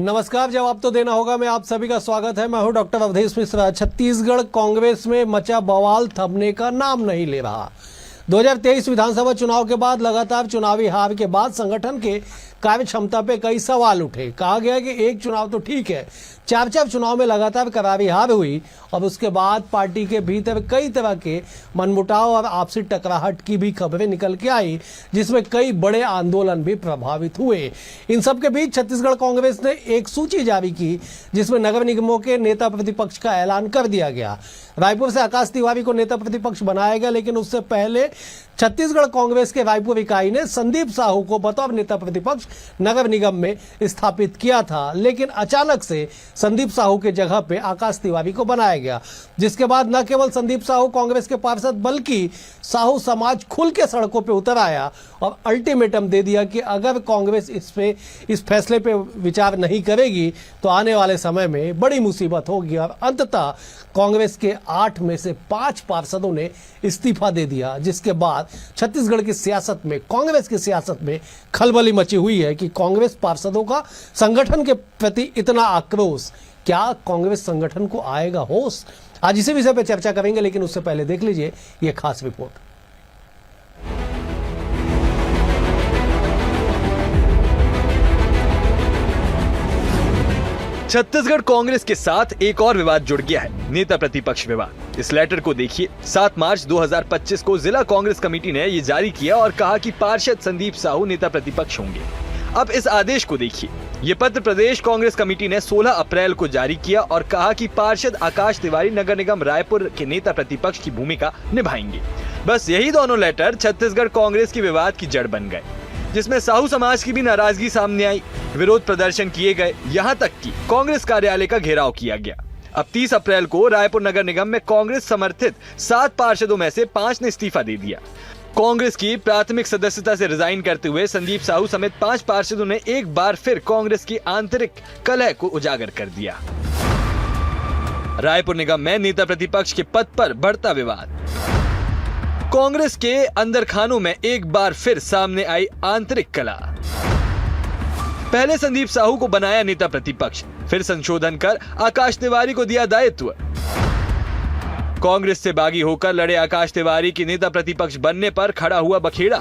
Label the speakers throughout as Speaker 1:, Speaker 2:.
Speaker 1: नमस्कार, जवाब तो देना होगा। मैं आप सभी का स्वागत है। मैं हूं डॉक्टर अवधेश मिश्रा। छत्तीसगढ़ कांग्रेस में मचा बवाल थमने का नाम नहीं ले रहा। 2023 विधानसभा चुनाव के बाद लगातार चुनावी हार के बाद संगठन के कार्य क्षमता पे कई सवाल उठे। कहा गया कि एक चुनाव तो ठीक है, चार चुनाव में लगातार करारी हार हुई और उसके बाद पार्टी के भीतर कई तरह के मनमुटाव और आपसी टकराहट की भी खबरें निकल के आई, जिसमें कई बड़े आंदोलन भी प्रभावित हुए। इन सब के बीच छत्तीसगढ़ कांग्रेस ने एक सूची जारी की, जिसमें नगर निगमों के नेता प्रतिपक्ष का ऐलान कर दिया गया। रायपुर से आकाश तिवारी को नेता प्रतिपक्ष बनाया गया, लेकिन उससे पहले छत्तीसगढ़ कांग्रेस के रायपुर इकाई ने संदीप साहू को बतौर नेता प्रतिपक्ष नगर निगम में स्थापित किया था, लेकिन अचानक से संदीप साहू के जगह पे आकाश तिवारी को बनाया गया, जिसके बाद न केवल संदीप साहू कांग्रेस के पार्षद बल्कि साहू समाज खुल के सड़कों पे उतर आया और अल्टीमेटम दे दिया कि अगर कांग्रेस इस फैसले पे विचार नहीं करेगी तो आने वाले समय में बड़ी मुसीबत होगी। और अंततः कांग्रेस के 8 में से 5 पार्षदों ने इस्तीफा दे दिया, जिसके बाद छत्तीसगढ़ की सियासत में, कांग्रेस की सियासत में खलबली मची हुई है कि कांग्रेस पार्षदों का संगठन के प्रति इतना आक्रोश, क्या कांग्रेस संगठन को आएगा होश? आज इसी विषय पर चर्चा करेंगे, लेकिन उससे पहले देख लीजिए ये खास रिपोर्ट।
Speaker 2: छत्तीसगढ़ कांग्रेस के साथ एक और विवाद जुड़ गया है, नेता प्रतिपक्ष विवाद। इस लेटर को देखिए। 7 मार्च 2025 को जिला कांग्रेस कमेटी ने ये जारी किया और कहा कि पार्षद संदीप साहू नेता प्रतिपक्ष होंगे। अब इस आदेश को देखिए। ये पत्र प्रदेश कांग्रेस कमेटी ने 16 अप्रैल को जारी किया और कहा कि पार्षद आकाश तिवारी नगर निगम रायपुर के नेता प्रतिपक्ष की भूमिका निभाएंगे। बस यही दोनों लेटर छत्तीसगढ़ कांग्रेस के विवाद की जड़ बन गए, जिसमें साहू समाज की भी नाराजगी सामने आई। विरोध प्रदर्शन किए गए, यहाँ तक कि कांग्रेस कार्यालय का घेराव किया गया। अब 30 अप्रैल को रायपुर नगर निगम में कांग्रेस समर्थित 7 पार्षदों में से 5 ने इस्तीफा दे दिया। कांग्रेस की प्राथमिक सदस्यता से रिजाइन करते हुए संदीप साहू समेत 5 पार्षदों ने एक बार फिर कांग्रेस की आंतरिक कलह को उजागर कर दिया। रायपुर निगम में नेता प्रतिपक्ष के पद पर बढ़ता विवाद। कांग्रेस के अंदर खानों में एक बार फिर सामने आई आंतरिक कलह। पहले संदीप साहू को बनाया नेता प्रतिपक्ष, फिर संशोधन कर आकाश तिवारी को दिया दायित्व। कांग्रेस से बागी होकर लड़े आकाश तिवारी की नेता प्रतिपक्ष बनने पर खड़ा हुआ बखेड़ा।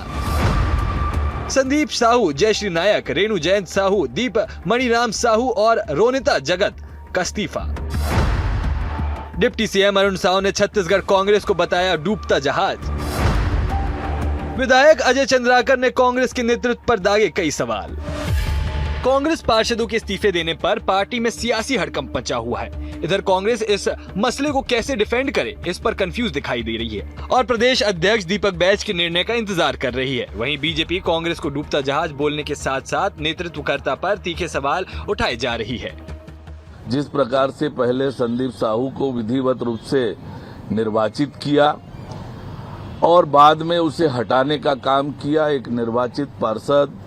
Speaker 2: संदीप साहू, जयश्री नायक, रेणु जयंत साहू, दीप मणिराम साहू और रोनिता जगत का इस्तीफा। डिप्टी सीएम अरुण साहू ने छत्तीसगढ़ कांग्रेस को बताया डूबता जहाज। विधायक अजय चंद्राकर ने कांग्रेस के नेतृत्व पर दागे कई सवाल। कांग्रेस पार्षदों के इस्तीफे देने पर पार्टी में सियासी हड़कंप मचा हुआ है। इधर कांग्रेस इस मसले को कैसे डिफेंड करे, इस पर कंफ्यूज दिखाई दे रही है और प्रदेश अध्यक्ष दीपक बैज के निर्णय का इंतजार कर रही है। वहीं बीजेपी कांग्रेस को डूबता जहाज बोलने के साथ साथ नेतृत्वकर्ता पर तीखे सवाल उठाए जा रही है।
Speaker 3: जिस प्रकार से पहले संदीप साहू को विधिवत रूप से निर्वाचित किया और बाद में उसे हटाने का काम किया, एक निर्वाचित पार्षद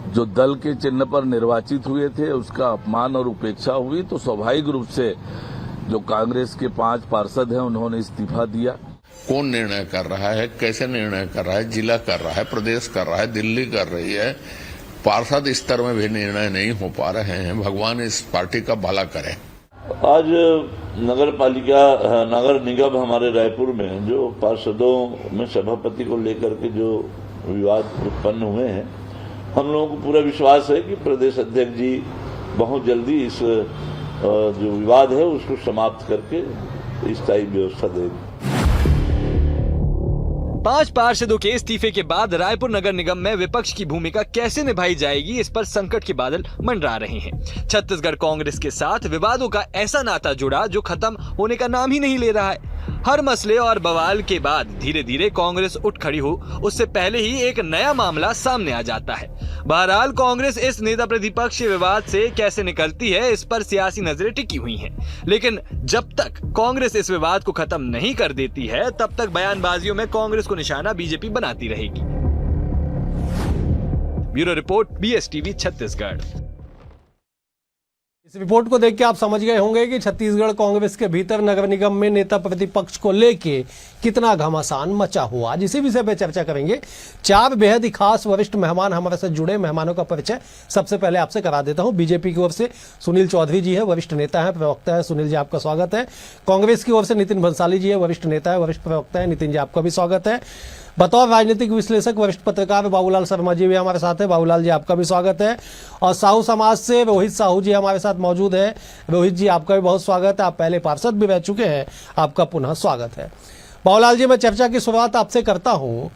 Speaker 3: जो दल के चिन्ह पर निर्वाचित हुए थे उसका अपमान और उपेक्षा हुई, तो स्वाभाविक रूप से जो कांग्रेस के 5 पार्षद हैं उन्होंने इस्तीफा दिया।
Speaker 4: कौन निर्णय कर रहा है, कैसे निर्णय कर रहा है? जिला कर रहा है, प्रदेश कर रहा है, दिल्ली कर रही है, पार्षद स्तर में भी निर्णय नहीं हो पा रहे हैं। भगवान इस पार्टी का भला करे।
Speaker 5: आज नगर निगम हमारे रायपुर में जो पार्षदों में सभापति को लेकर के जो विवाद उत्पन्न हुए हैं, हम लोगों को पूरा विश्वास है कि प्रदेश अध्यक्ष जी बहुत जल्दी इस जो विवाद है उसको समाप्त करके स्थायी व्यवस्था देंगे।
Speaker 2: 5 पार्षदों के इस्तीफे के बाद रायपुर नगर निगम में विपक्ष की भूमिका कैसे निभाई जाएगी, इस पर संकट के बादल मंडरा रहे हैं। छत्तीसगढ़ कांग्रेस के साथ विवादों का ऐसा नाता जुड़ा जो खत्म होने का नाम ही नहीं ले रहा है। हर मसले और बवाल के बाद धीरे धीरे कांग्रेस उठ खड़ी हो, उससे पहले ही एक नया मामला सामने आ जाता है। बहरहाल कांग्रेस इस नेता प्रतिपक्ष विवाद से कैसे निकलती है, इस पर सियासी नजरें टिकी हुई हैं। लेकिन जब तक कांग्रेस इस विवाद को खत्म नहीं कर देती है, तब तक बयानबाजियों में कांग्रेस को निशाना बीजेपी बनाती रहेगी। Bureau report, BSTV Chhattisgarh.
Speaker 1: इस रिपोर्ट को देख के आप समझ गए होंगे कि छत्तीसगढ़ कांग्रेस के भीतर नगर निगम में नेता प्रतिपक्ष को लेके कितना घमासान मचा हुआ। आज इसी विषय पर चर्चा करेंगे। 4 बेहद ही खास वरिष्ठ मेहमान हमारे साथ जुड़े। मेहमानों का परिचय सबसे पहले आपसे करा देता हूं। बीजेपी की ओर से सुनील चौधरी जी है, वरिष्ठ नेता है, प्रवक्ता है। सुनील जी, आपका स्वागत है। कांग्रेस की ओर से नितिन भंसाली जी है, वरिष्ठ नेता है, वरिष्ठ प्रवक्ता है। नितिन जी, आपका भी स्वागत है। बतौर राजनीतिक विश्लेषक वरिष्ठ पत्रकार बाबूलाल शर्मा जी भी हमारे साथ है। बाबूलाल जी, आपका भी स्वागत है। और साहू समाज से रोहित साहू जी हमारे साथ मौजूद है। रोहित जी, आपका भी बहुत स्वागत है। आप पहले पार्षद भी रह चुके हैं, आपका पुनः स्वागत है। बाबूलाल जी, मैं चर्चा की शुरुआत आपसे करता हूं।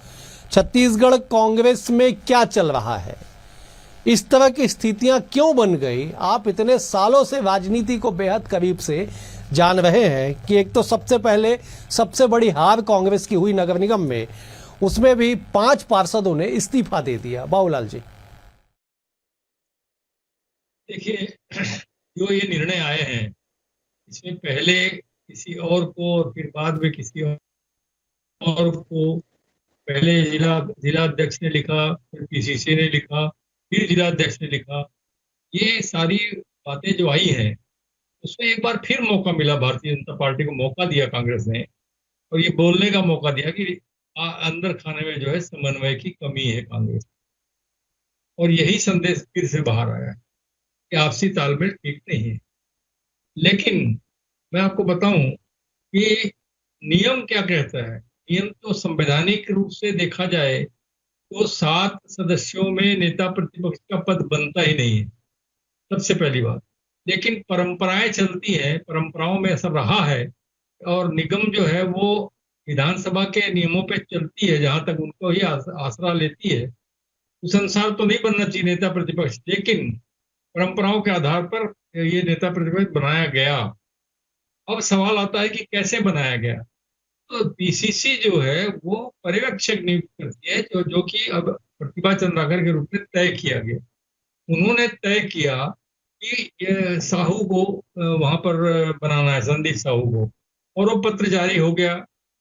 Speaker 1: छत्तीसगढ़ कांग्रेस में क्या चल रहा है? इस तरह की स्थितियां क्यों बन गई? आप इतने सालों से राजनीति को बेहद करीब से जान रहे हैं कि एक तो सबसे पहले सबसे बड़ी हार कांग्रेस की हुई नगर निगम में, उसमें भी 5 पार्षदों ने इस्तीफा दे दिया। बाबूलाल जी,
Speaker 6: देखिए, जो ये निर्णय आए हैं, इसमें पहले किसी और को और फिर बाद में किसी और को, पहले जिलाध्यक्ष ने लिखा, फिर पीसीसी ने लिखा, फिर जिलाध्यक्ष ने लिखा। ये सारी बातें जो आई हैं, उसमें एक बार फिर मौका मिला, भारतीय जनता पार्टी को मौका दिया कांग्रेस ने, और ये बोलने का मौका दिया कि अंदर खाने में जो है समन्वय की कमी है कांग्रेस। और यही संदेश फिर से बाहर आया है कि आपसी तालमेल ठीक नहीं है। लेकिन मैं आपको बताऊं कि नियम क्या कहता है। नियम तो संवैधानिक रूप से देखा जाए तो 7 सदस्यों में नेता प्रतिपक्ष का पद बनता ही नहीं है, सबसे पहली बात। लेकिन परंपराएं चलती हैं, परंपराओं में ऐसा रहा है, और निगम जो है वो विधानसभा के नियमों पे चलती है, जहां तक उनको ही आसरा लेती है। उस अनुसार तो नहीं बनना चाहिए नेता प्रतिपक्ष, लेकिन परंपराओं के आधार पर ये नेता प्रतिपक्ष बनाया गया। अब सवाल आता है कि कैसे बनाया गया। तो पीसीसी जो है वो पर्यवेक्षक नियुक्त करती है, जो कि अब प्रतिभा चंद्राकर के रूप में तय किया गया। उन्होंने तय किया कि साहू को वहां पर बनाना है, संदीप साहू को, और वो पत्र जारी हो गया।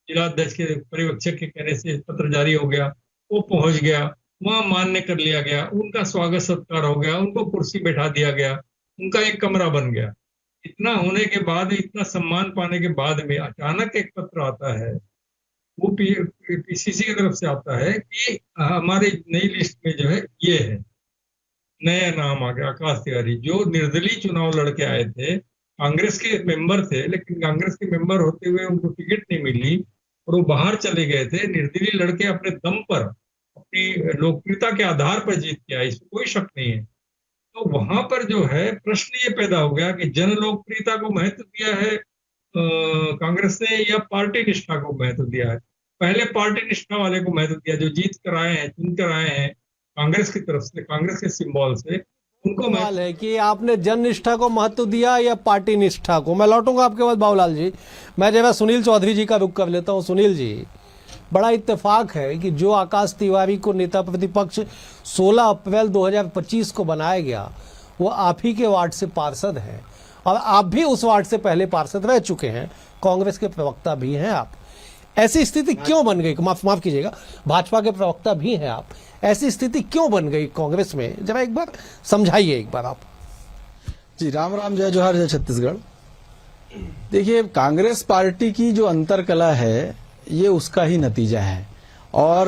Speaker 6: जिलाध्यक्ष के पर्यवेक्षक के कहने से पत्र जारी हो गया, वो पहुंच गया, वहां मान्य कर लिया गया, उनका स्वागत सत्कार हो गया, उनको कुर्सी बैठा दिया गया, उनका एक कमरा बन गया। इतना होने के बाद, इतना सम्मान पाने के बाद में अचानक एक पत्र आता है, वो पीसीसी की तरफ से आता है कि हमारे नई लिस्ट में जो है ये है, नया नाम आ गया, आकाश तिवारी, जो निर्दलीय चुनाव लड़के आए थे, कांग्रेस के मेंबर थे, लेकिन कांग्रेस के मेंबर होते हुए उनको टिकट नहीं मिली और वो बाहर चले गए थे। निर्दलीय लड़के अपने दम पर, अपनी लोकप्रियता के आधार पर जीत के आए, इसमें कोई शक नहीं है। तो वहां पर जो है प्रश्न ये पैदा हो गया कि जन लोकप्रियता को महत्व दिया है कांग्रेस ने, या पार्टी निष्ठा को महत्व दिया है। पहले पार्टी निष्ठा वाले को महत्व दिया, जो जीत कर आए हैं, चुन कर आए हैं कांग्रेस की तरफ से, कांग्रेस के सिंबल से, उनको
Speaker 1: सवाल है कि आपने जन निष्ठा को महत्व दिया या पार्टी निष्ठा को। मैं लौटूंगा आपके पास बाबूलाल जी। मैं जरा सुनील चौधरी जी का रुख कर लेता हूं। सुनील जी, बड़ा इत्तेफाक है कि जो आकाश तिवारी को नेता प्रतिपक्ष 16 अप्रैल 2025 को बनाया गया, वो आप ही के वार्ड से पार्षद हैं, और आप भी उस वार्ड से पहले पार्षद रह चुके हैं, कांग्रेस के प्रवक्ता भी हैं आप। ऐसी स्थिति क्यों बन गई? माफ कीजिएगा, भाजपा के प्रवक्ता भी हैं आप। ऐसी स्थिति क्यों बन गई कांग्रेस में? जरा एक बार समझाइए एक बार आप।
Speaker 7: जी, राम राम, जय जोहार, जय छत्तीसगढ़। देखिए, कांग्रेस पार्टी की जो अंतरकला है, ये उसका ही नतीजा है। और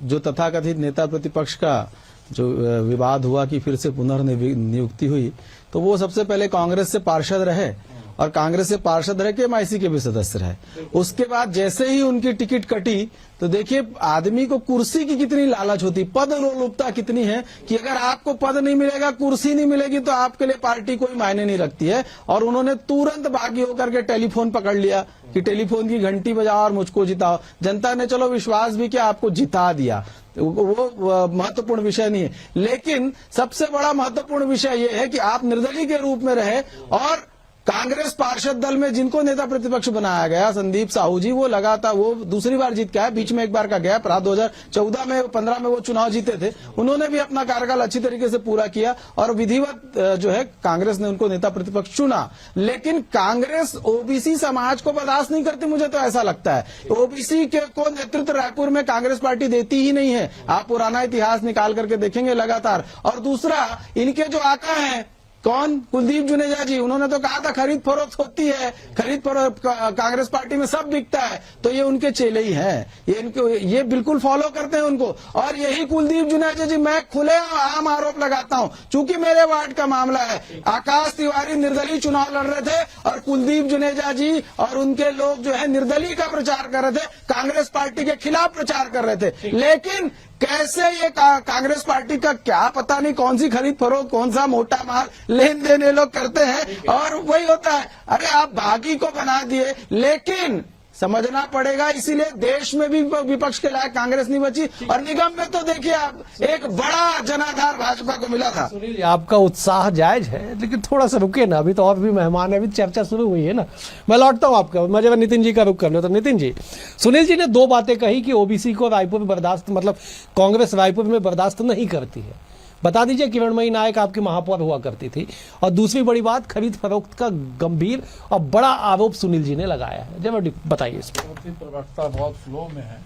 Speaker 7: जो तथाकथित नेता प्रतिपक्ष का जो विवाद हुआ कि फिर से पुनर्नियुक्ति हुई, तो वो सबसे पहले कांग्रेस से पार्षद रहे, और कांग्रेस से पार्षद रह के एमआईसी के भी सदस्य रहे। उसके बाद जैसे ही उनकी टिकट कटी, तो देखिए आदमी को कुर्सी की कितनी लालच होती, पद लोलुपता कितनी है कि अगर आपको पद नहीं मिलेगा, कुर्सी नहीं मिलेगी, तो आपके लिए पार्टी कोई मायने नहीं रखती है। और उन्होंने तुरंत बागी होकर के टेलीफोन पकड़ लिया कि टेलीफोन की घंटी बजाओ और मुझको जिताओ। जनता ने चलो विश्वास भी किया, आपको जिता दिया, वो महत्वपूर्ण विषय नहीं है। लेकिन सबसे बड़ा महत्वपूर्ण विषय यह है कि आप निर्दलीय के रूप में रहे, और कांग्रेस पार्षद दल में जिनको नेता प्रतिपक्ष बनाया गया, संदीप साहू जी, वो लगातार वो दूसरी बार जीत के आए। बीच में एक बार का गैप रहा, 2014 में 15 में वो चुनाव जीते थे। उन्होंने भी अपना कार्यकाल अच्छी तरीके से पूरा किया, और विधिवत जो है कांग्रेस ने उनको नेता प्रतिपक्ष चुना। लेकिन कांग्रेस ओबीसी समाज को बर्दाश्त नहीं करती, मुझे तो ऐसा लगता है। ओबीसी को नेतृत्व रायपुर में कांग्रेस पार्टी देती ही नहीं है। आप पुराना इतिहास निकाल करके देखेंगे लगातार। और दूसरा, इनके जो आका हैं कौन? कुलदीप जुनेजा जी। उन्होंने तो कहा था खरीद फरोख्त होती है, खरीद फरोख्त कांग्रेस पार्टी में सब बिकता है, तो ये उनके चेले ही हैं, ये बिल्कुल फॉलो करते हैं उनको। और यही कुलदीप जुनेजा जी, मैं खुले आम आरोप लगाता हूं, चूंकि मेरे वार्ड का मामला है, आकाश तिवारी निर्दलीय चुनाव लड़ रहे थे और कुलदीप जुनेजा जी और उनके लोग जो है निर्दलीय का प्रचार कर रहे थे, कांग्रेस पार्टी के खिलाफ प्रचार कर रहे थे। लेकिन कैसे ये कांग्रेस पार्टी का क्या पता नहीं कौन सी खरीद फरोख्त, कौन सा मोटा माल लेन देन ये लोग करते हैं, और वही होता है। अरे आप बागी को बना दिए, लेकिन समझना पड़ेगा, इसीलिए देश में भी विपक्ष के लायक कांग्रेस नहीं बची। और निगम में तो देखिए आप, एक बड़ा जनाधार भाजपा को मिला था।
Speaker 1: सुनील, आपका उत्साह जायज है, लेकिन थोड़ा सा रुके ना, अभी तो और भी मेहमान है, अभी चर्चा शुरू हुई है ना। मैं लौटता हूं आपका, मैं जब नितिन जी का रुख कर लो। तो नितिन जी, सुनील जी ने दो बातें कही कि ओबीसी को रायपुर में बर्दाश्त, मतलब कांग्रेस रायपुर में बर्दाश्त नहीं करती है। बता दीजिए, किरणमयी नायक आपकी महापौर हुआ करती थी। और दूसरी बड़ी बात, खरीद फरोख्त का गंभीर और बड़ा आरोप सुनील जी ने लगाया है। जब बताइए इस पर।
Speaker 8: प्रवक्ता बहुत फ्लो में है,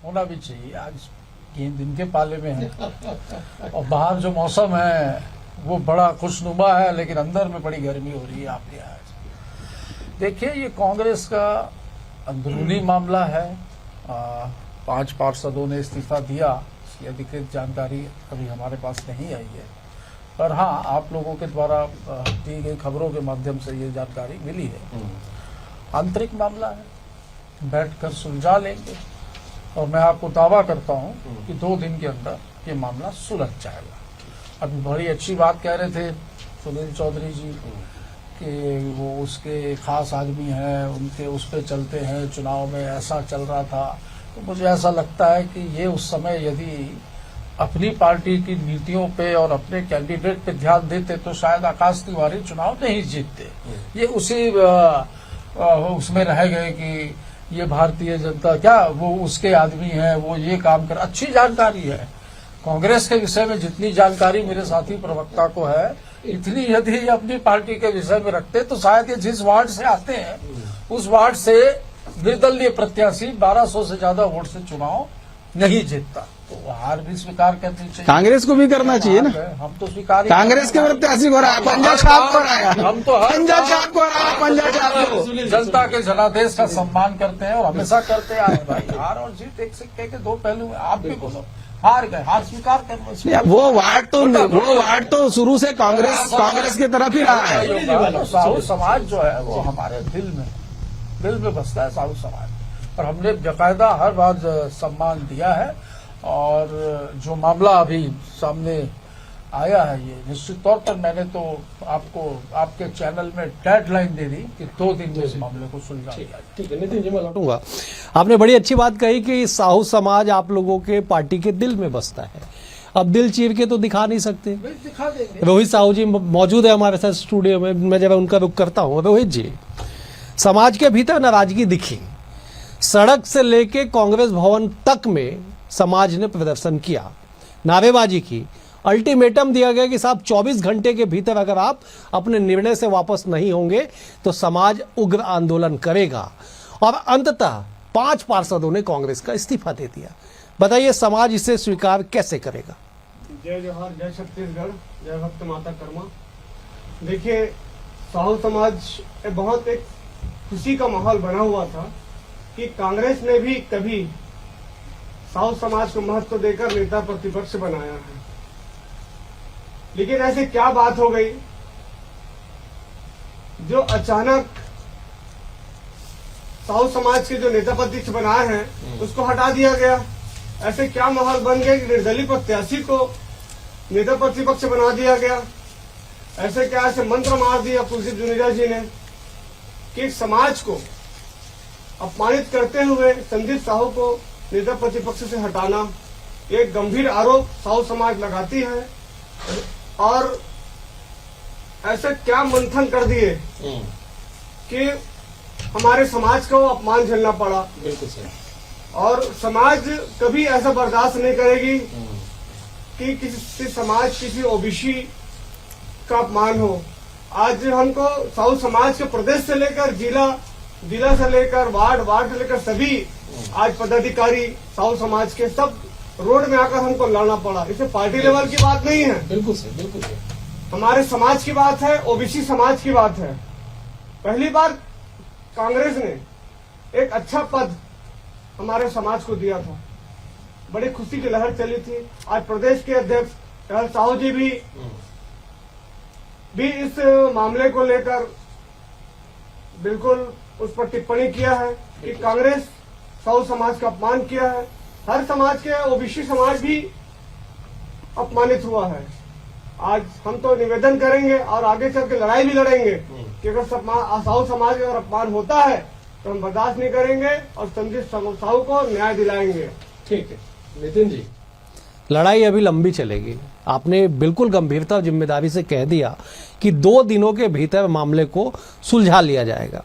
Speaker 8: होना भी चाहिए। आज गेंद इनके पाले में है और बाहर जो मौसम है वो बड़ा खुशनुमा है, लेकिन अंदर में बड़ी गर्मी हो रही है आपके यहाँ। देखिए, ये कांग्रेस का अंदरूनी मामला है। 5 पार्षदों ने इस्तीफा दिया, अधिकृत जानकारी अभी हमारे पास नहीं आई है, पर हाँ, आप लोगों के द्वारा दी गई खबरों के माध्यम से ये जानकारी मिली है। आंतरिक मामला है, बैठकर सुलझा लेंगे, और मैं आपको दावा करता हूँ कि 2 दिन के अंदर ये मामला सुलझ जाएगा। अभी बड़ी अच्छी बात कह रहे थे सुनील चौधरी जी कि वो उसके खास आदमी हैं, उनके उस पर चलते हैं, चुनाव में ऐसा चल रहा था। तो मुझे ऐसा लगता है कि ये उस समय यदि अपनी पार्टी की नीतियों पे और अपने कैंडिडेट पे ध्यान देते तो शायद आकाश तिवारी चुनाव नहीं जीतते। ये उसी उसमें रह गए कि ये भारतीय जनता, क्या वो उसके आदमी है, वो ये काम कर। अच्छी जानकारी है कांग्रेस के विषय में, जितनी जानकारी मेरे साथी प्रवक्ता को है, इतनी यदि ये अपनी पार्टी के विषय में रखते तो शायद ये जिस वार्ड से आते हैं उस वार्ड से निर्दलीय प्रत्याशी 1200 से ज्यादा वोट से चुनाव नहीं जीतता। तो हार भी स्वीकार करनी चाहिए,
Speaker 7: कांग्रेस को भी करना चाहिए ना।
Speaker 8: हम तो स्वीकार,
Speaker 7: कांग्रेस के प्रत्याशी को रहा, पंजा छाप को रहा,
Speaker 8: हम तो
Speaker 7: पंजा छाप को रहा, पंजा छाप को।
Speaker 8: जनता के जनादेश का सम्मान करते हैं और हमेशा करते आए भाई। हार और जीत एक सिक्के के 2 पहलू हैं। आप भी बोलो, हार गए, हार स्वीकार कर लो।
Speaker 7: वो वार्ड तो शुरू से कांग्रेस की तरफ ही रहा है।
Speaker 8: साहू समाज जो है वो हमारे दिल में बसता है, साहू समाज, और हमने बकायदा हर बार सम्मान दिया है। और जो मामला अभी सामने आया है, ये निश्चित तौर पर मैंने तो आपको आपके चैनल में डेडलाइन दे दी कि 2 दिन में इस मामले को सुलझा दिया।
Speaker 1: ठीक है नितिन जी, मैं लौटूंगा। आपने बड़ी अच्छी बात कही कि साहू समाज आप लोगों के पार्टी के दिल में बसता है। अब दिल चीर के तो दिखा नहीं सकते।
Speaker 8: दिखा देंगे।
Speaker 1: रोहित साहू जी मौजूद है हमारे साथ स्टूडियो में, मैं जब उनका रुख करता हूँ। रोहित जी, समाज के भीतर नाराजगी दिखी, सड़क से लेके कांग्रेस भवन तक में समाज ने प्रदर्शन किया, नारेबाजी की, अल्टीमेटम दिया गया कि साहब 24 घंटे के भीतर अगर आप अपने निर्णय से वापस नहीं होंगे तो समाज उग्र आंदोलन करेगा। और अंततः 5 पार्षदों ने कांग्रेस का इस्तीफा दे दिया। बताइए, समाज इसे स्वीकार कैसे करेगा?
Speaker 9: जय जोहार, जय छत्तीसगढ़, जय भक्त माता कर्मा। देखिए, साहू समाज बहुत एक खुशी का माहौल बना हुआ था कि कांग्रेस ने भी कभी साहू समाज को महत्व देकर नेता प्रतिपक्ष बनाया है। लेकिन ऐसे क्या बात हो गई जो अचानक साहू समाज के जो नेता प्रतिपक्ष बनाए हैं उसको हटा दिया गया? ऐसे क्या माहौल बन गया कि निर्दलीय प्रत्याशी को नेता प्रतिपक्ष बना दिया गया? ऐसे क्या ऐसे मंत्र मार दिया कुलदीप जुनेजा जी ने कि समाज को अपमानित करते हुए संदीप साहू को नेता प्रतिपक्ष से हटाना, एक गंभीर आरोप साहू समाज लगाती है। और ऐसे क्या मंथन कर दिए कि हमारे समाज को अपमान झेलना पड़ा।
Speaker 1: बिल्कुल सही।
Speaker 9: और समाज कभी ऐसा बर्दाश्त नहीं करेगी कि किसी समाज, किसी ओबीसी का अपमान हो। आज हमको साहू समाज के प्रदेश से लेकर जिला से लेकर वार्ड से लेकर सभी आज पदाधिकारी साहू समाज के सब रोड में आकर हमको लड़ना पड़ा। इसे पार्टी लेवल की बात नहीं है।
Speaker 1: बिल्कुल सही, बिल्कुल सही।
Speaker 9: हमारे समाज की बात है, ओबीसी समाज की बात है। पहली बार कांग्रेस ने एक अच्छा पद हमारे समाज को दिया था, बड़ी खुशी की लहर चली थी। आज प्रदेश के अध्यक्ष कहल साहू जी भी इस मामले को लेकर बिल्कुल उस पर टिप्पणी किया है कि कांग्रेस साहू समाज का अपमान किया है। हर समाज के ओबीसी समाज भी अपमानित हुआ है। आज हम तो निवेदन करेंगे और आगे चल के लड़ाई भी लड़ेंगे कि अगर साहू समाज का अगर अपमान होता है तो हम बर्दाश्त नहीं करेंगे और संदीप साहू को न्याय दिलाएंगे।
Speaker 1: ठीक है नितिन जी, लड़ाई अभी लंबी चलेगी। आपने बिल्कुल गंभीरता और जिम्मेदारी से कह दिया कि 2 दिनों के भीतर मामले को सुलझा लिया जाएगा।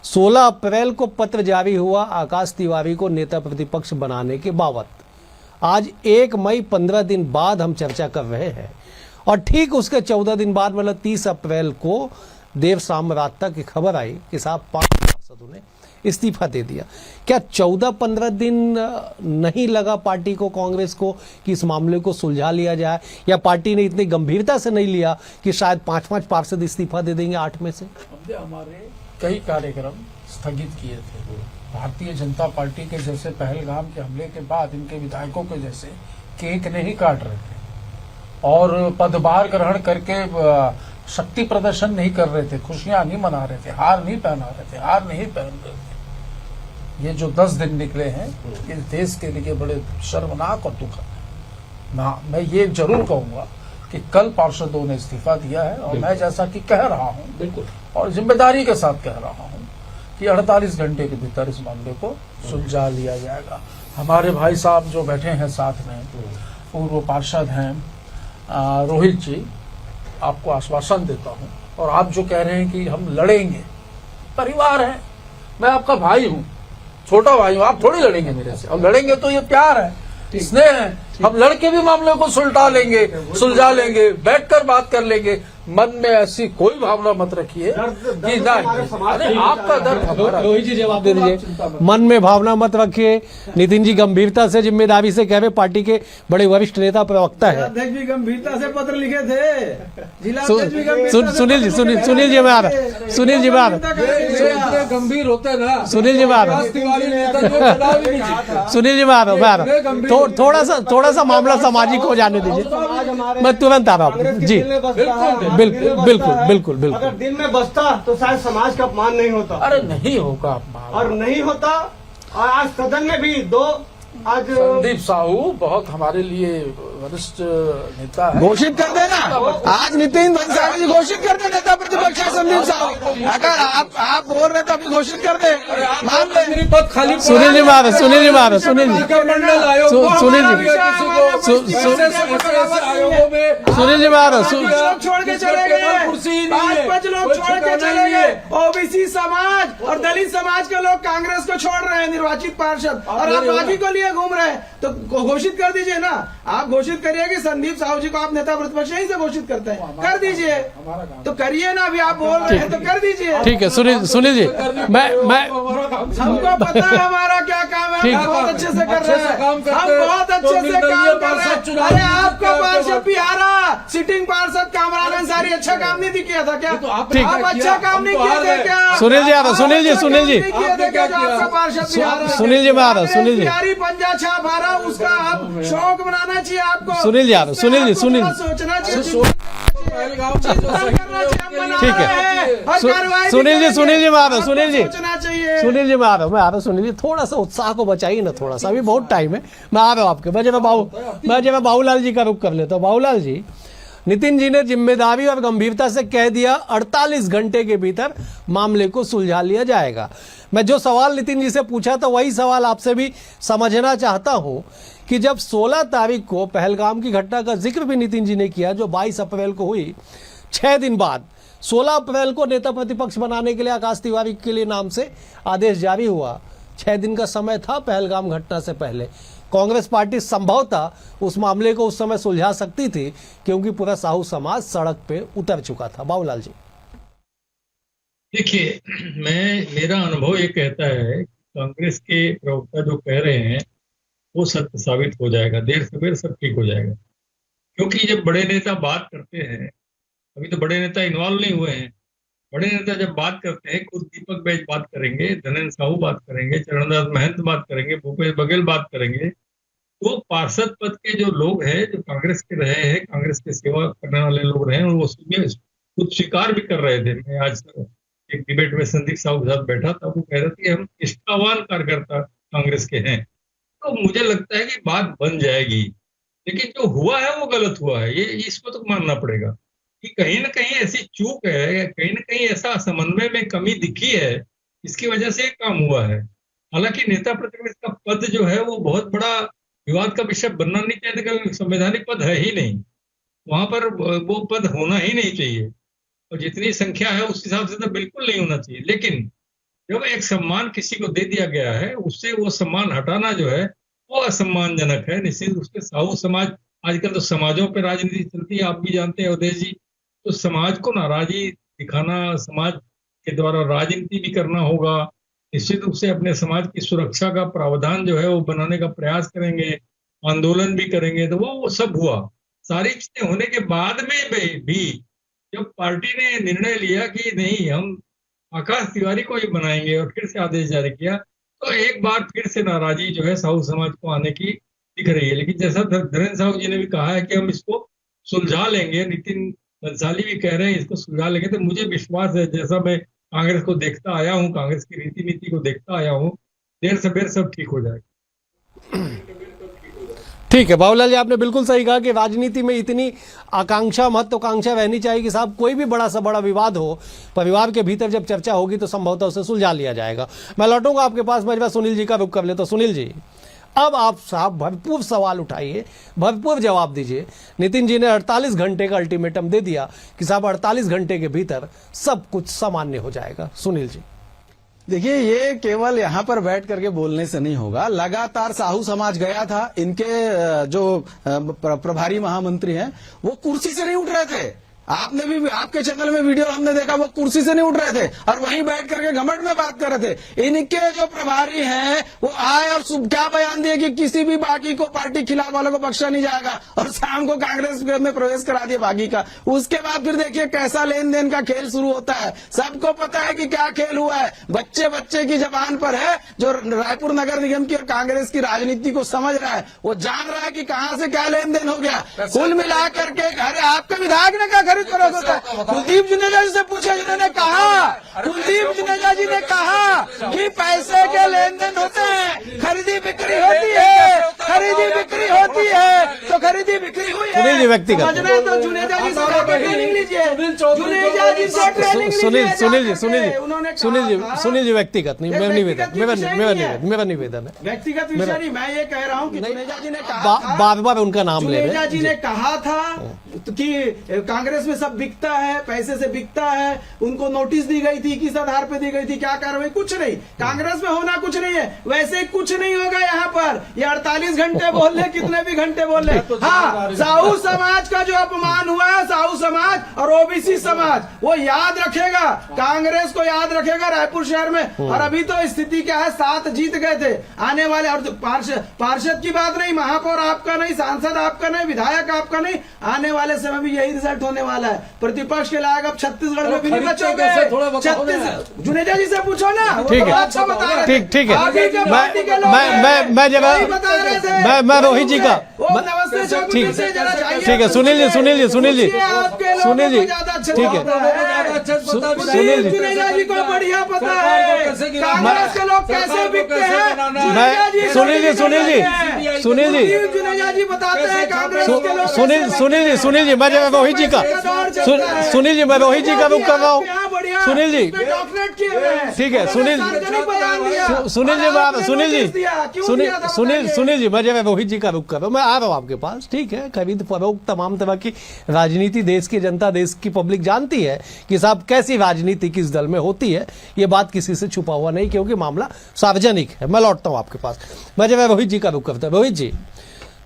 Speaker 1: 16 अप्रैल को पत्र जारी हुआ आकाश तिवारी को नेता प्रतिपक्ष बनाने के बाबत। आज 1 मई 15 दिन बाद हम चर्चा कर रहे हैं और ठीक उसके 14 दिन बाद मतलब 30 अप्रैल को देर शाम रात तक खबर आई कि साहब 5 सांसदों ने इस्तीफा दे दिया। क्या 14-15 दिन नहीं लगा पार्टी को, कांग्रेस को, कि इस मामले को सुलझा लिया जाए, या पार्टी ने इतनी गंभीरता से नहीं लिया कि शायद 5-5 पार्षद इस्तीफा दे देंगे 8 में से?
Speaker 8: हमने हमारे कई कार्यक्रम स्थगित किए थे। भारतीय जनता पार्टी के जैसे पहलगाम के हमले के बाद इनके विधायकों के जैसे केक नहीं काट रहे थे और पदभार ग्रहण करके शक्ति प्रदर्शन नहीं कर रहे थे, खुशियां नहीं मना रहे थे, हार नहीं पहना रहे थे, हार नहीं पहन रहे थे। ये जो 10 दिन निकले हैं इस देश के लिए बड़े शर्मनाक और दुखद है। मैं ये जरूर कहूंगा कि कल पार्षदों ने इस्तीफा दिया है और मैं जैसा कि कह रहा हूं बिल्कुल और जिम्मेदारी के साथ कह रहा हूं कि 48 घंटे के भीतर इस मामले को सुलझा लिया जाएगा। हमारे भाई साहब जो बैठे हैं साथ में, पूर्व पार्षद हैं रोहित जी, आपको आश्वासन देता हूं, और आप जो कह रहे हैं कि हम लड़ेंगे, परिवार है, मैं आपका भाई हूं, छोटा भाई हूं, आप थोड़ी लड़ेंगे मेरे से। और लड़ेंगे तो ये प्यार है, स्नेह है, हम लड़के भी मामले को सुलझा लेंगे, बैठकर बात कर लेंगे। मन में ऐसी कोई भावना मत रखिए कि नहीं, आपका दर्द हमारा।
Speaker 1: रोहित जी जवाब दे दीजिए। मन में भावना मत रखिए। नितिन जी गंभीरता से, जिम्मेदारी से कह रहे, पार्टी के बड़े वरिष्ठ नेता प्रवक्ता है।
Speaker 7: अध्यक्ष भी गंभीरता से पत्र लिखे थे, जिला अध्यक्ष भी गंभीरता से।
Speaker 1: सुनील जी में आ रहा, सुनील जी में आ रहा,
Speaker 8: गंभीर होते ना,
Speaker 1: सुनील जी में आ रहा, सुनील जी में आ रहा, थोड़ा सा मामला सामाजिक हो जाने दीजिए, मैं तुरंत आ रहा हूँ जी। बिल्कुल।
Speaker 9: अगर दिन में बसता तो शायद समाज का अपमान नहीं होता।
Speaker 8: अरे नहीं होगा अपमान,
Speaker 9: और नहीं होता। और आज सदन में भी आज
Speaker 8: संदीप साहू बहुत हमारे लिए वरिष्ठ नेता है।
Speaker 7: घोषित कर देना, आज नितिन भंसाली जी घोषित कर दे नेता प्रतिपक्ष है संदीप साहू। अगर आप बोल रहे तो अभी घोषित कर दे, मान ले।
Speaker 8: मेरी पद खाली
Speaker 1: सुनील जी मारो, सुनील जी मारो, सुनील जी, सुनील जी, सुनील जी मारो,
Speaker 7: छोड़ के चले गए, 5 लोग छोड़ के चले गए। ओबीसी समाज और दलित समाज के लोग कांग्रेस को छोड़ रहे हैं, निर्वाचित पार्षद, और आप बाकी को लिए घूम रहे हैं। तो घोषित कर दीजिए ना, आप घोषित करिए कि संदीप साहू जी को आप नेता प्रतिपक्ष यहीं से घोषित करते हैं, कर दीजिए। तो करिए ना, अभी आप बोल रहे हैं तो कर दीजिए।
Speaker 1: ठीक है सुनील जी, मैं
Speaker 7: हमको पता है हमारा क्या काम है, हम बहुत अच्छे से कर रहे हैं, हम बहुत अच्छे से काम कर रहे हैं। अरे आपका पार्षद भी हारा, सिटिंग पार्षद कामरान अंसारी अच्छा काम नहीं किया था क्या? आप अच्छा काम नहीं किए थे क्या?
Speaker 1: सुनील जी आ रहा, सुनील जी
Speaker 7: सुनील जी
Speaker 1: में आ रहा, सुनील जी
Speaker 7: पंजा छाप हारा, उसका आप शौक बनाना चाहिए आपको।
Speaker 1: सुनील जी आ रहा, सुनील जी
Speaker 7: सोचना चाहिए,
Speaker 1: ठीक है सुनील जी में आ रहा, सुनील जी में आ रहा, सुनील जी थोड़ा सा उत्साह को बचाइए ना, थोड़ा सा, अभी बहुत टाइम है। मैं आ रहा हूँ आपके, मैं जब बाबूलाल जी का रुख कर लेता हूँ। बाबूलाल जी, नितिन जी ने जिम्मेदारी और गंभीरता से कह दिया 48 घंटे के भीतर मामले को सुलझा लिया जाएगा। मैं जो सवाल नितिन जी से पूछा था वही सवाल आपसे भी समझना चाहता हूं कि जब 16 तारीख को पहलगाम की घटना का जिक्र भी नितिन जी ने किया, जो 22 अप्रैल को हुई, 6 दिन बाद 16 अप्रैल को नेता प्रतिपक्ष बनाने के लिए आकाश तिवारी के लिए नाम से आदेश जारी हुआ। 6 दिन का समय था पहलगाम घटना से पहले। कांग्रेस पार्टी संभवतः उस मामले को उस समय सुलझा सकती थी क्योंकि पूरा साहू समाज सड़क पे उतर चुका था। बाबूलाल जी,
Speaker 6: देखिए, मेरा अनुभव ये कहता है कांग्रेस के प्रवक्ता जो कह रहे हैं वो सत्य साबित हो जाएगा, देर सवेर सब ठीक हो जाएगा। क्योंकि जब बड़े नेता बात करते हैं अभी तो बड़े नेता इन्वॉल्व नहीं हुए हैं। बड़े नेता जब बात करते हैं, खुद दीपक बैज बात करेंगे, धनेन्द्र साहू बात करेंगे, चरणदास महंत बात करेंगे, भूपेश बघेल बात करेंगे, तो पार्षद पद के जो लोग हैं, जो कांग्रेस के रहे हैं, कांग्रेस की सेवा करने वाले लोग रहे हैं, वो खुद स्वीकार भी कर रहे थे। मैं आज एक डिबेट में संदीप साहू के साथ बैठा था, वो कह रहे थे कि हम निष्ठावान कार्यकर्ता कांग्रेस के हैं। तो मुझे लगता है कि बात बन जाएगी, लेकिन जो हुआ है वो गलत हुआ है, ये इसको तो मानना पड़ेगा कि कहीं ना कहीं ऐसी चूक है, कहीं ना कहीं ऐसा समन्वय में कमी दिखी है, इसकी वजह से काम हुआ है। हालांकि नेता प्रतिपक्ष का पद जो है वो बहुत बड़ा विवाद का विषय बनना नहीं चाहिए, संवैधानिक पद है ही नहीं, वहां पर वो पद होना ही नहीं चाहिए, और जितनी संख्या है उस हिसाब से तो बिल्कुल नहीं होना चाहिए। लेकिन जब एक सम्मान किसी को दे दिया गया है, उससे वो सम्मान हटाना जो है वो असम्मानजनक है। निश्चित रूप से साहू समाज, आजकल तो समाजों पर राजनीति चलती है, आप भी जानते हैं अवधेश जी, तो समाज को नाराजगी दिखाना, समाज के द्वारा राजनीति भी करना होगा। निश्चित रूप से अपने समाज की सुरक्षा का प्रावधान जो है वो बनाने का प्रयास करेंगे, आंदोलन भी करेंगे, तो वो सब हुआ। सारी चीजें होने के बाद में भी जब पार्टी ने निर्णय लिया कि नहीं, हम आकाश तिवारी को ही बनाएंगे और फिर से आदेश जारी किया, तो एक बार फिर से नाराजगी जो है साहू समाज को आने की दिख रही है। लेकिन जैसा धनेन्द्र साहू जी ने भी कहा है कि हम इसको सुलझा लेंगे, नितिन बंसाली भी कह रहे हैं इसको सुलझा लेंगे, तो मुझे विश्वास है, जैसा मैं कांग्रेस को देखता आया हूँ, कांग्रेस की रीति नीति को देखता आया हूँ, देर से बेर सब ठीक हो जाएगा।
Speaker 1: ठीक है बाबूलाल जी, आपने बिल्कुल सही कहा कि राजनीति में इतनी आकांक्षा, महत्वाकांक्षा रहनी चाहिए कि साहब कोई भी बड़ा सा बड़ा विवाद हो, परिवार के भीतर जब चर्चा होगी तो संभवतः उसे सुलझा लिया जाएगा। मैं लौटूंगा आपके पास, मैं सुनील जी का रुख कर ले। तो सुनील जी, अब आप साहब भरपूर सवाल उठाइए, भरपूर जवाब दीजिए। नितिन जी ने 48 घंटे का अल्टीमेटम दे दिया कि साहब 48 घंटे के भीतर सब कुछ सामान्य हो जाएगा। सुनील जी,
Speaker 7: देखिए, ये केवल यहाँ पर बैठ करके बोलने से नहीं होगा। लगातार साहू समाज गया था, इनके जो प्रभारी महामंत्री हैं वो कुर्सी से नहीं उठ रहे थे। आपने भी, आपके चैनल में वीडियो हमने देखा, वो कुर्सी से नहीं उठ रहे थे और वहीं बैठ करके घमंड में बात कर रहे थे। इनके जो प्रभारी हैं वो आए और क्या बयान दिए कि किसी भी बागी को, पार्टी खिलाफ वालों को बख्शा नहीं जाएगा, और शाम को कांग्रेस में प्रवेश करा दिया बागी का। उसके बाद फिर देखिए कैसा लेन देन का खेल शुरू होता है। सबको पता है कि क्या खेल हुआ है, बच्चे बच्चे की जबान पर है। जो रायपुर नगर निगम की और कांग्रेस की राजनीति को समझ रहा है, वो जान रहा है कि कहां से क्या लेन देन हो गया। कुल मिलाकर के, अरे आपके विधायक ने क्या कुलदीप जुनेजा जी से पूछे, जिन्होंने कहा, कुलदीप जुनेजा जी ने कहा कि पैसे के लेन देन होते हैं, खरीदी बिक्री होती है, खरीदी बिक्री होती है, तो खरीदी बिक्री हुई है।
Speaker 1: सुनील जी व्यक्तिगत,
Speaker 7: तो जुनेजा जी से ट्रेनिंग लीजिए, जुनेजा जी से ट्रेनिंग लीजिए।
Speaker 1: सुनील जी व्यक्तिगत नहीं, मेरा निवेदन है,
Speaker 7: व्यक्तिगत विषय नहीं। मैं ये कह रहा हूँ कि जुनेजा जी ने कहा,
Speaker 1: बार बार उनका नाम ले रहे हैं।
Speaker 7: जुनेजा जी ने कहा था कि कांग्रेस में सब बिकता है, पैसे से बिकता है। उनको नोटिस दी गई थी, किस आधार पे दी गई थी, क्या कार्रवाई, कुछ नहीं। कांग्रेस में होना कुछ नहीं है, वैसे कुछ नहीं होगा यहाँ पर। ये 48 घंटे बोल ले, कितने भी घंटे बोल ले। हाँ, साहू समाज का जो अपमान हुआ है, साहू समाज और ओबीसी समाज वो याद रखेगा, कांग्रेस को याद रखेगा रायपुर शहर में। और अभी तो स्थिति क्या है, 7 जीत गए थे। आने वाले, और पार्षद की बात नहीं, महापौर आपका नहीं, सांसद आपका नहीं, विधायक आपका नहीं, आने वाले समय में यही रिजल्ट होने वाला है। प्रतिपक्ष के लायक अब छत्तीसगढ़ में भी नहीं बचोगे। जुनेजा जी से पूछो ना,
Speaker 1: ठीक है, ठीक है। मैं रोहित जी का, ठीक है। सुनील जी, ठीक है। सुनील जी,
Speaker 7: जुनेजा जी को बढ़िया पता है कांग्रेस के लोग कैसे बिकते हैं।
Speaker 1: सुनील जी,
Speaker 7: जुनेजा जी बताते हैं कांग्रेस के लोग।
Speaker 1: सुनील जी, मैं रोहित जी का, सुनील जी, मैं रोहित जी का रुख कर रहा हूँ। सुनील जी, ठीक है। सुनील जी, मैं रोहित जी का रुख कर रहा हूँ। मैं आ रहा हूँ आपके पास, ठीक है। खरीद फरोख्त, तमाम तरह की राजनीति देश की जनता, देश की पब्लिक जानती है कि साहब कैसी राजनीति किस दल में होती है। ये बात किसी से छुपा हुआ नहीं, क्योंकि मामला सार्वजनिक है। मैं लौटता हूँ आपके पास, मैं रोहित जी का रुख करता हूँ। रोहित जी,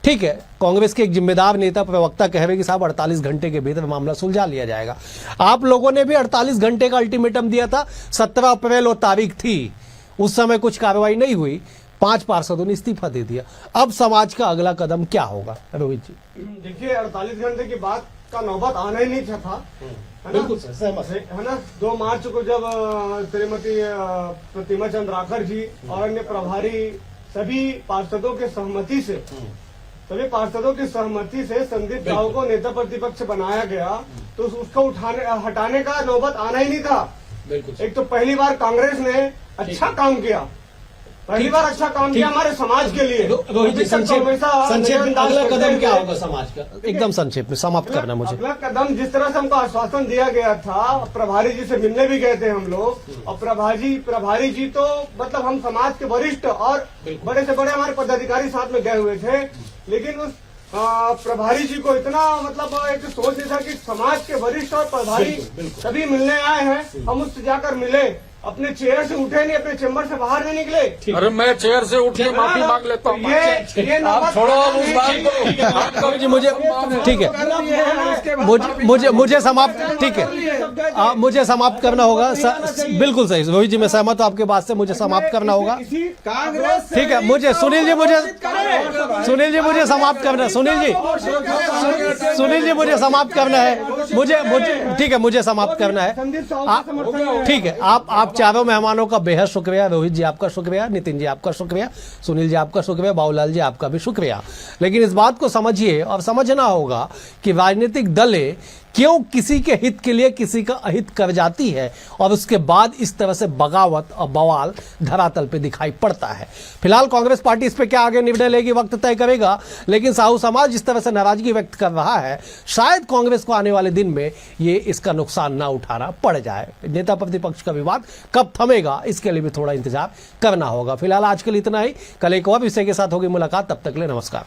Speaker 1: ठीक है, कांग्रेस के एक जिम्मेदार नेता, प्रवक्ता कह रहे कि साहब 48 घंटे के भीतर मामला सुलझा लिया जाएगा। आप लोगों ने भी 48 घंटे का अल्टीमेटम दिया था, 17 अप्रैल वो तारीख थी, उस समय कुछ कार्रवाई नहीं हुई, 5 पार्षदों ने इस्तीफा दे दिया। अब समाज का अगला कदम क्या होगा रोहित जी?
Speaker 9: देखिए, 48 घंटे की बात का नौबत आना ही नहीं था, है ना?
Speaker 1: सहमत
Speaker 9: है ना? 2 मार्च को जब श्रीमती प्रतिमा चंद्र राखर जी और अन्य प्रभारी सभी पार्षदों के सहमति से संदीप साहू को नेता प्रतिपक्ष बनाया गया, तो उसको हटाने का नौबत आना ही नहीं था। एक तो पहली बार कांग्रेस ने अच्छा काम किया, हमारे समाज के लिए।
Speaker 1: रोहित जी, संक्षेप में अगला कदम क्या होगा समाज का? एकदम संक्षेप में समाप्त करना मुझे।
Speaker 9: अगला कदम, जिस तरह से हमको आश्वासन दिया गया था, प्रभारी जी से मिलने भी गए थे हम लोग, और प्रभारी जी तो मतलब हम समाज के वरिष्ठ और बड़े से बड़े हमारे पदाधिकारी साथ में गए हुए थे, लेकिन उस प्रभारी जी को इतना मतलब एक सोच नहीं था कि समाज के वरिष्ठ और प्रभारी सभी मिलने आए हैं, हम उससे जाकर मिले, अपने चेयर से उठे नहीं, अपने चेम्बर से बाहर नहीं निकले।
Speaker 8: अरे मैं चेयर से उठ के माफी मांग लेता हूँ।
Speaker 9: ये
Speaker 8: आप छोड़ो अब उस बात को।
Speaker 1: जी मुझे ठीक है, मुझे समाप्त, ठीक है, मुझे समाप्त करना होगा। बिल्कुल सही रोहित जी, मैं सहमत हूँ आपके बात से, मुझे समाप्त करना होगा। ठीक है, मुझे सुनील जी मुझे समाप्त करना है। सुनील जी मुझे समाप्त करना है, मुझे ठीक है, मुझे समाप्त करना है। ठीक है, आप चारों मेहमानों का बेहद शुक्रिया। रोहित जी आपका शुक्रिया, नितिन जी आपका शुक्रिया, सुनील जी आपका शुक्रिया, बाबूलाल जी आपका भी शुक्रिया। लेकिन इस बात को समझिए और समझना होगा कि राजनीतिक दलें क्यों किसी के हित के लिए किसी का अहित कर जाती है और उसके बाद इस तरह से बगावत और बवाल धरातल पे दिखाई पड़ता है। फिलहाल कांग्रेस पार्टी इस पे क्या आगे निर्णय लेगी वक्त तय करेगा, लेकिन साहू समाज जिस तरह से नाराजगी व्यक्त कर रहा है, शायद कांग्रेस को आने वाले दिन में ये इसका नुकसान ना उठाना पड़ जाए। नेता प्रतिपक्ष का विवाद कब थमेगा, इसके लिए भी थोड़ा इंतजार करना होगा। फिलहाल आज के लिए इतना ही, कल एक और विषय के साथ होगी मुलाकात, तब तक के लिए नमस्कार।